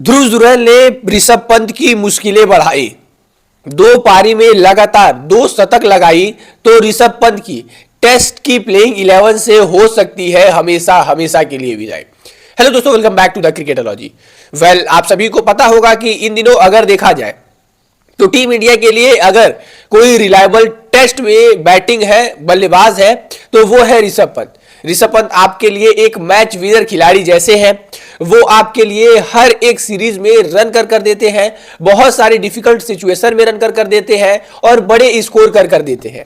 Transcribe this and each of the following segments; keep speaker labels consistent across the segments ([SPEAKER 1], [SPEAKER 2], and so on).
[SPEAKER 1] ध्रुव जुरैल ने ऋषभ पंत की मुश्किलें बढ़ाई। 2 पारी में लगातार 2 शतक लगाई तो ऋषभ पंत की टेस्ट की प्लेइंग 11 से हो सकती है हमेशा हमेशा के लिए विजय। हेलो दोस्तों, welcome back to the cricketology. Well, आप सभी को पता होगा कि इन दिनों अगर देखा जाए तो टीम इंडिया के लिए अगर कोई रिलायबल टेस्ट में बैटिंग है, बल्लेबाज है, तो वो है ऋषभ पंत। ऋषभ पंत आपके लिए एक मैच विनर खिलाड़ी जैसे हैं। वो आपके लिए हर एक सीरीज में रन कर देते हैं, बहुत सारी डिफिकल्ट सिचुएशन में रन कर देते हैं और बड़े स्कोर कर देते हैं।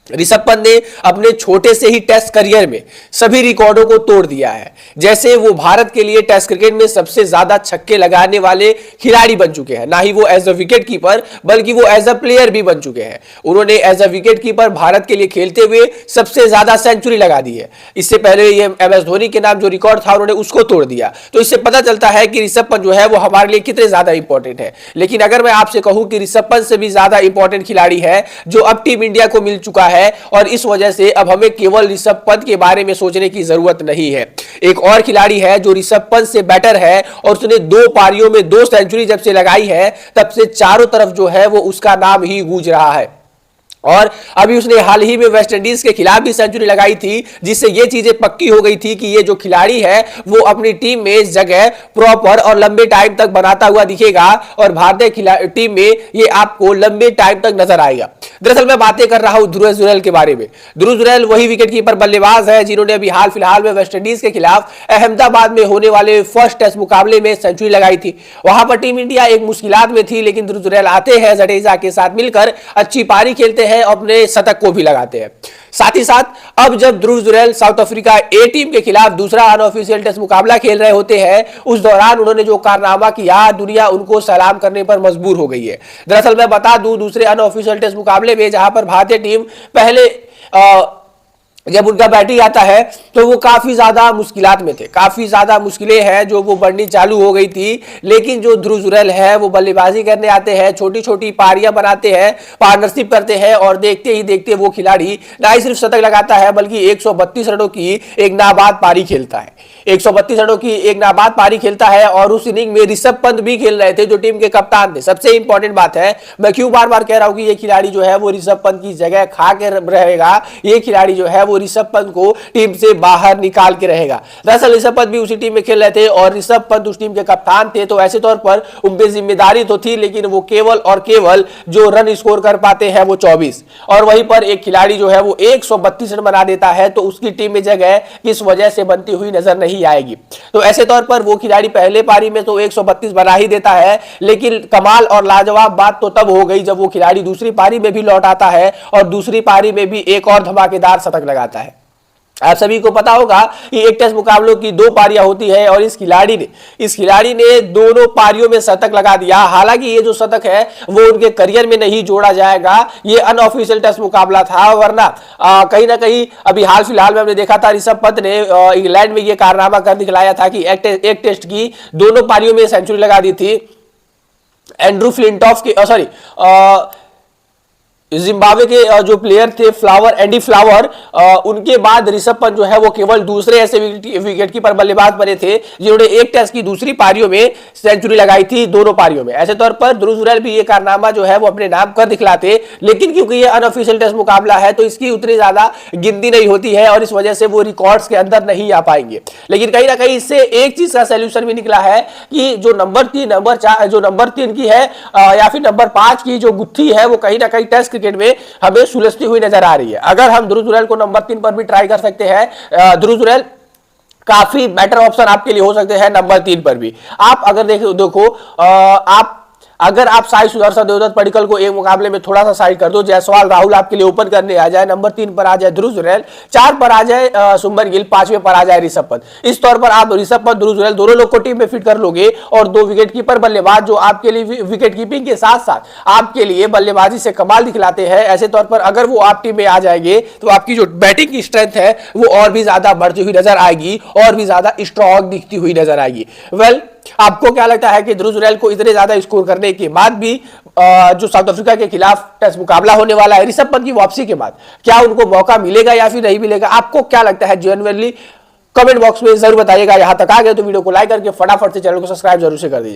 [SPEAKER 1] ऋषभ पंत ने अपने छोटे से ही टेस्ट करियर में सभी रिकॉर्डों को तोड़ दिया है। जैसे वो भारत के लिए टेस्ट क्रिकेट में सबसे ज्यादा छक्के लगाने वाले खिलाड़ी बन चुके हैं, ना ही वो एज अ विकेट कीपर बल्कि वो एज अ प्लेयर भी बन चुके हैं। उन्होंने as a wicket keeper Bharat के लिए खेलते हुए सबसे ज्यादा सेंचुरी लगा दी है। इससे पहले ये MS धोनी के नाम जो रिकॉर्ड था उन्होंने उसको तोड़ दिया। तो इससे पता चलता है कि ऋषभ पंत जो है वो हमारे लिए कितने ज्यादा इंपॉर्टेंट है। लेकिन अगर मैं आपसे कहूं कि ऋषभ पंत से भी ज्यादा इंपॉर्टेंट खिलाड़ी है जो अब टीम इंडिया को मिल चुका है, और इस वजह से अब हमें केवल ऋषभ पंत के बारे में सोचने की जरूरत नहीं है। एक और खिलाड़ी है जो ऋषभ पंत से बेटर है और उसने 2 पारियों में 2 सेंचुरी जब से लगाई है तब से चारों तरफ जो है वो उसका नाम ही गूंज रहा है। और अभी उसने हाल ही में वेस्ट इंडीज के खिलाफ भी सेंचुरी लगाई थी, जिससे ये चीजें पक्की हो गई थी कि ये जो खिलाड़ी है वो अपनी टीम में जगह प्रॉपर और लंबे टाइम तक बनाता हुआ दिखेगा और भारतीय टीम में ये आपको लंबे टाइम तक नजर आएगा। दरअसल मैं बातें कर रहा हूं ध्रुव जुरैल के बारे में। ध्रुव जुरैल वही विकेटकीपर बल्लेबाज है जिन्होंने अभी हाल फिलहाल में वेस्ट इंडीज के खिलाफ अहमदाबाद में होने वाले फर्स्ट टेस्ट मुकाबले में सेंचुरी लगाई थी। वहां पर टीम इंडिया एक मुश्किलात में थी, लेकिन ध्रुव जुरैल आते हैं, जडेजा के साथ मिलकर अच्छी पारी खेलते हैं, अपने शतक को भी लगाते हैं। साथ ही साथ अब जब ध्रुव जुरैल साउथ अफ्रीका ए टीम के खिलाफ दूसरा अनऑफिशियल टेस्ट मुकाबला खेल रहे होते हैं, उस दौरान उन्होंने जो कारनामा किया, दुनिया उनको सलाम करने पर मजबूर हो गई है। दरअसल मैं बता दूं, दूसरे अनऑफिशियल टेस्ट मुकाबले में जहां पर भारतीय टीम पहले जब उनका बैटिंग आता है तो वो काफी ज्यादा मुश्किलात में थे, काफी ज्यादा मुश्किलें हैं जो वो बढ़नी चालू हो गई थी। लेकिन जो ध्रुव जुरैल है वो बल्लेबाजी करने आते हैं, छोटी छोटी पारियां बनाते हैं, पार्टनरशिप करते हैं और देखते ही देखते वो खिलाड़ी ना ही सिर्फ शतक लगाता है बल्कि 132 रनों की एक नाबाद पारी खेलता है। 132 रनों की एक नाबाद पारी खेलता है और उस इनिंग में ऋषभ पंत भी खेल रहे थे जो टीम के कप्तान थे। सबसे इंपॉर्टेंट बात है, मैं क्यों बार बार कह रहा हूं कि ये खिलाड़ी जो है वो ऋषभ पंत की जगह खा के रहेगा, ये खिलाड़ी जो है वो ऋषभ पंत को टीम से बाहर निकाल के रहेगा। दरअसल ऋषभ पंत भी उसी टीम में खेल रहे थे और ऋषभ पंत उस टीम के कप्तान थे, तो ऐसे तौर पर उन पे जिम्मेदारी तो थी, लेकिन वो केवल और केवल जो रन स्कोर कर पाते हैं वो 24, और वहीं पर एक खिलाड़ी जो है वो 132 रन बना देता है, तो उसकी टीम में जगह किस वजह से बनती हुई नजर नहीं आएगी। तो ऐसे तौर पर वो खिलाड़ी पहले पारी में तो 132 बना ही देता है, लेकिन कमाल और लाजवाब बात तो तब हो गई जब वो खिलाड़ी दूसरी पारी में भी लौट आता है और दूसरी पारी में भी एक और धमाकेदार शतक लगाता है। आप सभी को पता होगा कि एक टेस्ट मुकाबलों की 2 पारियां होती है और इस खिलाड़ी ने दोनों पारियों में शतक लगा दिया। हालांकि ये जो शतक है वो उनके करियर में नहीं जोड़ा जाएगा, ये अनऑफिशियल टेस्ट मुकाबला था, वरना कहीं ना कहीं अभी हाल फिलहाल में हमने देखा था ऋषभ पंत ने इंग्लैंड में ये कारनामा कर दिखलाया था कि एक टेस्ट की दोनों पारियों में सेंचुरी लगा दी थी। एंड्रू फ्लिंटॉफ के जिम्बाब्वे के जो प्लेयर थे एंडी फ्लावर, उनके बाद ऋषभ पंत जो है वो केवल दूसरे ऐसे विकेटकीपर बल्लेबाज बने थे जिन्होंने एक टेस्ट की दूसरी पारियों में सेंचुरी लगाई थी, दोनों पारियों में। ऐसे तौर पर ध्रुव जुरैल भी ये कारनामा जो है वो अपने नाम कर दिखलाते, लेकिन क्योंकि ये अनऑफिशियल टेस्ट मुकाबला है तो इसकी उतनी ज्यादा गिनती नहीं होती है और इस वजह से वो रिकॉर्ड्स के अंदर नहीं आ पाएंगे। लेकिन कहीं ना कहीं इससे एक चीज का सोल्यूशन भी निकला है कि जो नंबर 3 की है या फिर नंबर 5 की जो गुत्थी है वो कहीं ना कहीं टेस्ट क्रिकेट में हमें सुलझती हुई नजर आ रही है। अगर हम ध्रुव जुरैल को नंबर 3 पर भी ट्राई कर सकते हैं, ध्रुव जुरैल काफी बेटर ऑप्शन आपके लिए हो सकते हैं नंबर 3 पर भी। आप अगर देखो अगर आप साई सुदर्शन देवदत्त पडिक्कल को एक मुकाबले में थोड़ा सा साइड कर दो, जायसवाल राहुल आपके लिए ओपन करने आ जाए, नंबर 3 पर आ जाए ध्रुव जुरैल, 4 पर आ जाए शुभमन गिल, 5वें पर आ जाए ऋषभ पंत। इस तौर पर आप ऋषभ पंत, ध्रुव जुरैल दोनों लोग को टीम में फिट कर लोगे और 2 विकेटकीपर बल्लेबाज जो आपके लिए विकेट कीपिंग के साथ साथ आपके लिए बल्लेबाजी से कमाल दिखलाते हैं। ऐसे तौर पर अगर वो आप टीम में आ जाएंगे तो आपकी जो बैटिंग की स्ट्रेंथ है वो और भी ज्यादा बढ़ती हुई नजर आएगी और भी ज्यादा स्ट्रॉन्ग दिखती हुई नजर आएगी। वेल, आपको क्या लगता है कि ध्रुव जुरैल को इतने ज्यादा स्कोर करने के बाद भी जो साउथ अफ्रीका के खिलाफ टेस्ट मुकाबला होने वाला है ऋषभ पंत की वापसी के बाद, क्या उनको मौका मिलेगा या फिर नहीं मिलेगा? आपको क्या लगता है जेन्युइनली कमेंट बॉक्स में जरूर बताइएगा। यहां तक आ गए तो वीडियो को लाइक करके फटाफट से चैनल को सब्सक्राइब जरूर से कर दीजिए।